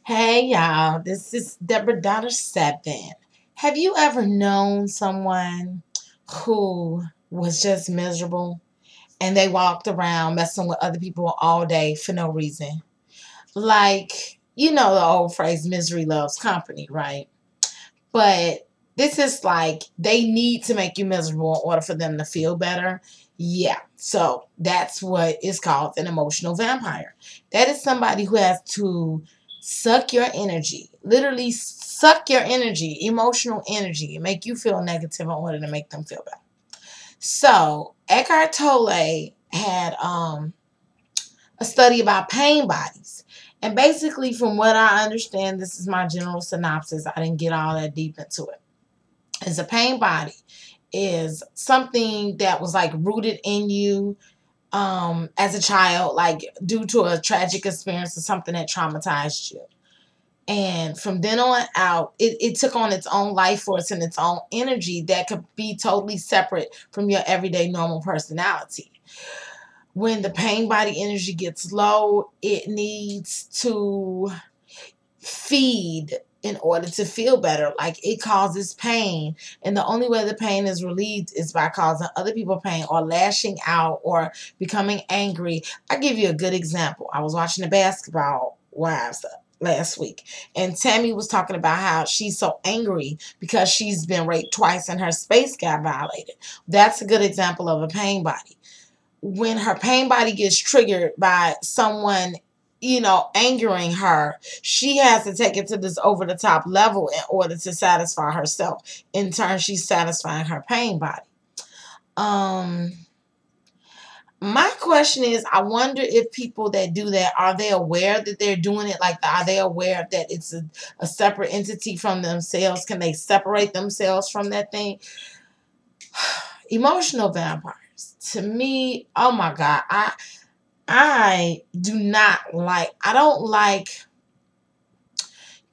Hey y'all, this is Deborah Daughter 7. Have you ever known someone who was just miserable and they walked around messing with other people all day for no reason? Like, you know the old phrase, misery loves company, right? But this is like they need to make you miserable in order for them to feel better. Yeah, so that's what is called an emotional vampire. That is somebody who has to suck your energy, literally suck your energy, emotional energy, and make you feel negative in order to make them feel better. So Eckhart Tolle had a study about pain bodies. And basically, from what I understand, this is my general synopsis. I didn't get all that deep into it. Is a pain body is something that was like rooted in you as a child, like due to a tragic experience or something that traumatized you. And from then on out, it took on its own life force and its own energy that could be totally separate from your everyday normal personality. When the pain body energy gets low, it needs to feed in order to feel better. Like it causes pain. And the only way the pain is relieved is by causing other people pain or lashing out or becoming angry. I'll give you a good example. I was watching the Basketball Wives last week, and Tammy was talking about how she's so angry because she's been raped twice and her space got violated. That's a good example of a pain body. When her pain body gets triggered by someone, angering her, she has to take it to this over the top level in order to satisfy herself. In turn, she's satisfying her pain body. Um, my question is, I wonder if people that do that, are they aware that they're doing it? Like, are they aware that it's a separate entity from themselves? Can they separate themselves from that thing? Emotional vampires. To me, oh my God, I do not like, I don't like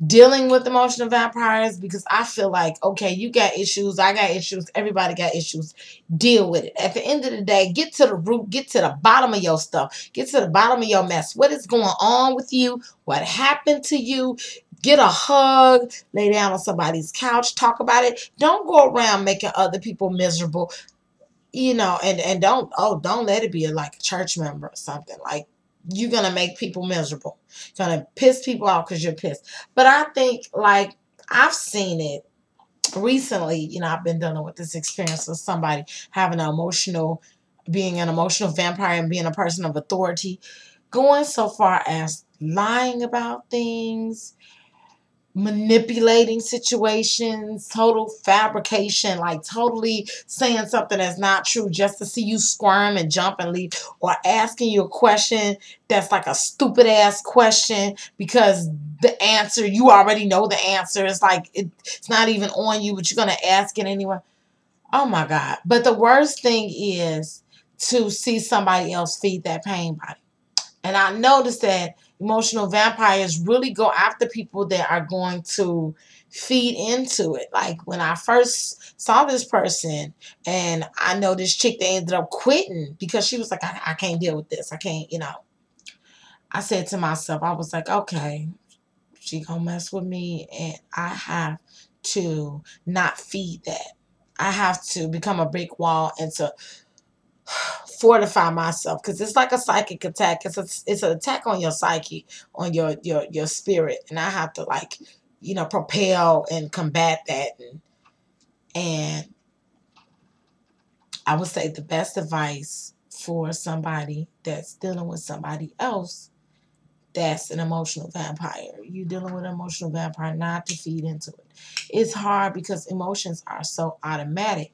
dealing with emotional vampires because I feel like, okay, you got issues, I got issues, everybody got issues. Deal with it. At the end of the day, get to the root, get to the bottom of your stuff, get to the bottom of your mess. What is going on with you? What happened to you? Get a hug, lay down on somebody's couch, talk about it. Don't go around making other people miserable, and don't let it be like a church member or something. Like, you're gonna make people miserable, gonna piss people off because you're pissed. But I think, like, I've seen it recently. I've been dealing with this experience of somebody having being an emotional vampire and being a person of authority, going so far as lying about things, manipulating situations, total fabrication, like totally saying something that's not true just to see you squirm and jump and leave, or asking you a question that's like a stupid ass question because the answer, you already know the answer. It's like it's not even on you, but you're going to ask it anyway. Oh my God. But the worst thing is to see somebody else feed that pain body. And I noticed that emotional vampires really go after people that are going to feed into it. Like when I first saw this person, and I know this chick that ended up quitting because she was like, I can't deal with this. I can't. I said to myself, I was like, okay, she gonna mess with me, and I have to not feed that. I have to become a brick wall and to fortify myself, because it's like a psychic attack. It's an attack on your psyche, on your spirit, and I have to, like, propel and combat that. And I would say the best advice for somebody that's dealing with somebody else that's an emotional vampire, you dealing with an emotional vampire, not to feed into it. It's hard because emotions are so automatic.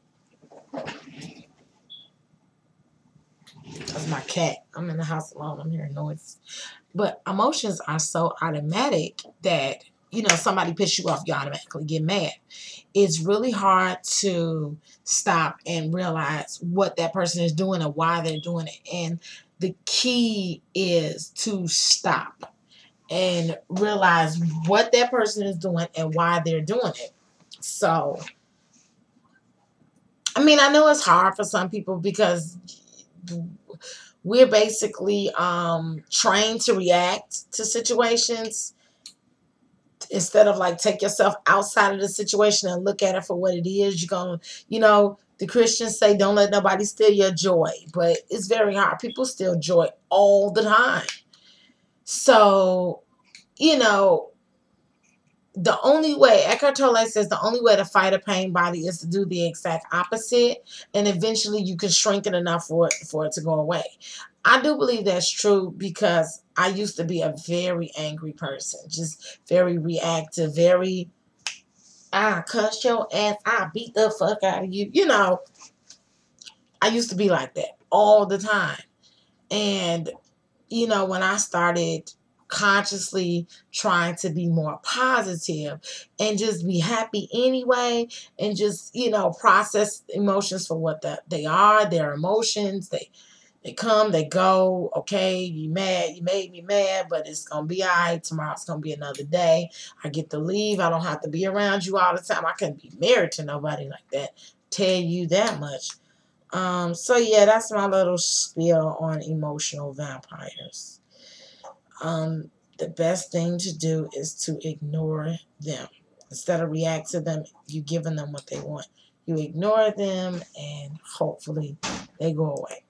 That's my cat. I'm in the house alone, I'm hearing noise. But emotions are so automatic that, somebody piss you off, you automatically get mad. It's really hard to stop and realize what that person is doing and why they're doing it. And the key is to stop and realize what that person is doing and why they're doing it. So, I mean, I know it's hard for some people because we're basically trained to react to situations instead of like take yourself outside of the situation and look at it for what it is. You're going to, the Christians say don't let nobody steal your joy, but it's very hard. People steal joy all the time. So, you know, the only way, Eckhart Tolle says, the only way to fight a pain body is to do the exact opposite, and eventually you can shrink it enough for it to go away. I do believe that's true because I used to be a very angry person, just very reactive, very, I cuss your ass, I beat the fuck out of you. I used to be like that all the time. And when I started consciously trying to be more positive and just be happy anyway, and just, process emotions for what they are, their emotions. They come, they go. Okay, you mad, you made me mad, but it's going to be all right. Tomorrow's going to be another day. I get to leave. I don't have to be around you all the time. I couldn't be married to nobody like that. Tell you that much. So yeah, that's my little spiel on emotional vampires. The best thing to do is to ignore them. Instead of react to them, you giving them what they want. You ignore them and hopefully they go away.